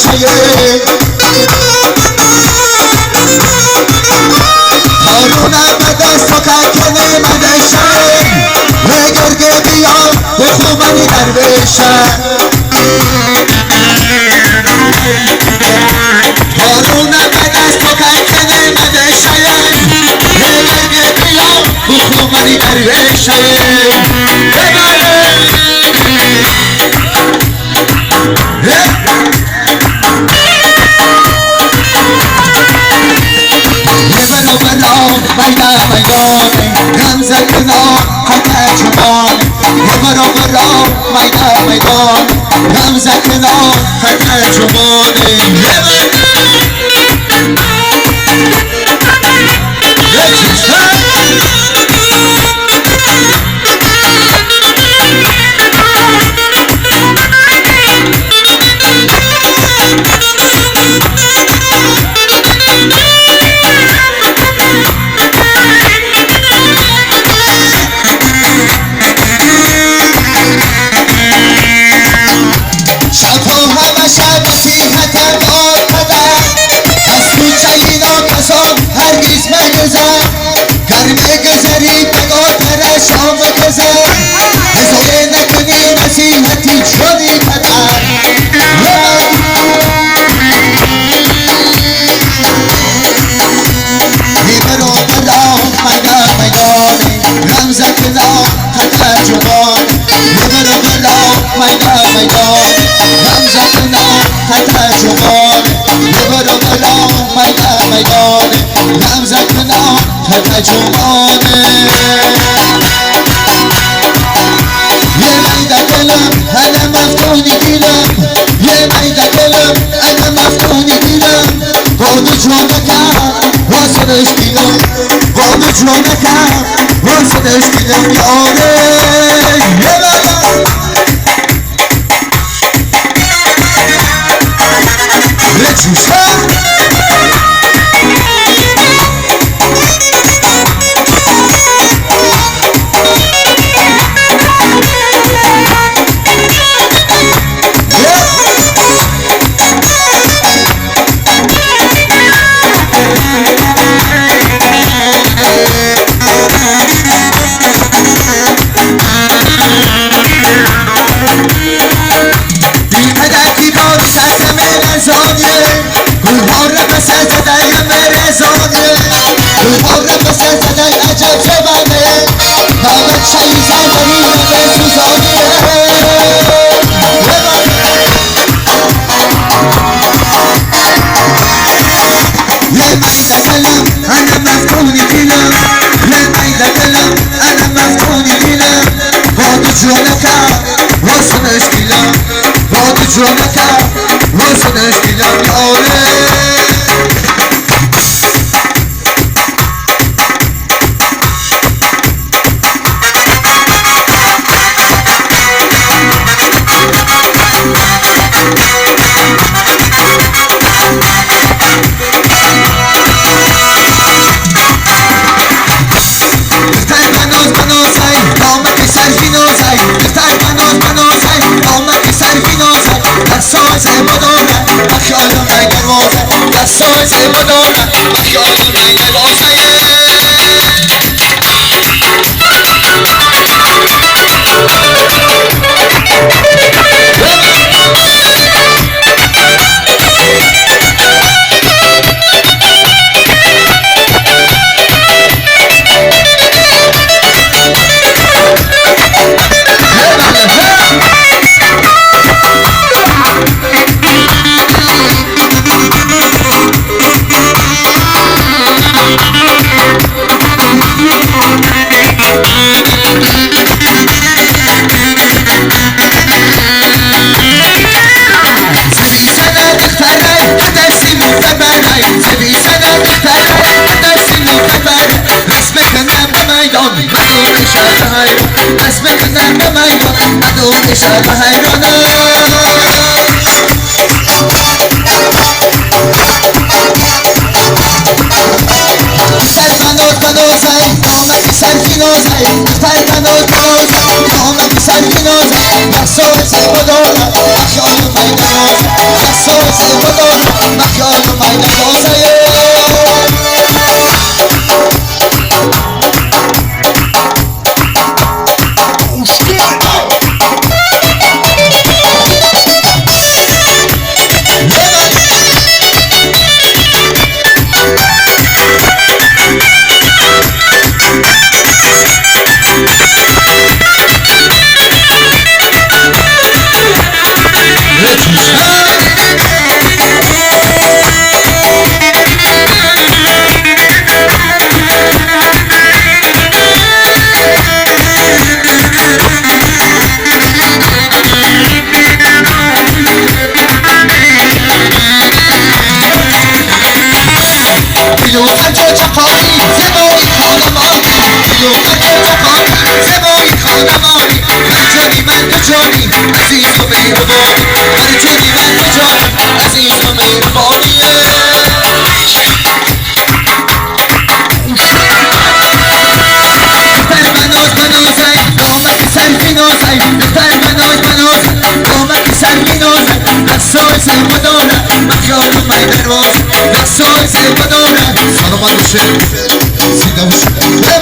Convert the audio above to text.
نوشه هارونم به دست و کنکنه مدشه یه گرگه بیا بخومنی درویشه هارونم به دست و کنکنه مدشه یه گرگه بیا بخومنی درویشه رمزه کنا خطه جوان یه برا برا میدان میدان رمزه کنا خطه جوان جوانه یه میده دلم انا مفتونی دیلم یه میده دلم انا مفتونی دیلم قابل جوانکم واسدش دیلم قابل جوانکم واسدش دیلم یاره یه جوشم جوانکم واسدش دیلم یاره ساز بدانم خیال من لازه شب حیرانه سر بناز بنازه آمد سر فینازه سر بناز بنازه آمد سر فینازه دستای سر بدانه خیال من نمازه سوز بدون مخیال من نوازه عزیز و مهربانی هر جایی من بجایی عزیز و مهربانیه دختر مناز منازی دامت سر مینازی دختر مناز منازی دامت سر مینازی رقصای زیبادانه مخیال و می برواز رقصای زیبادانه سلام علیکم سیده و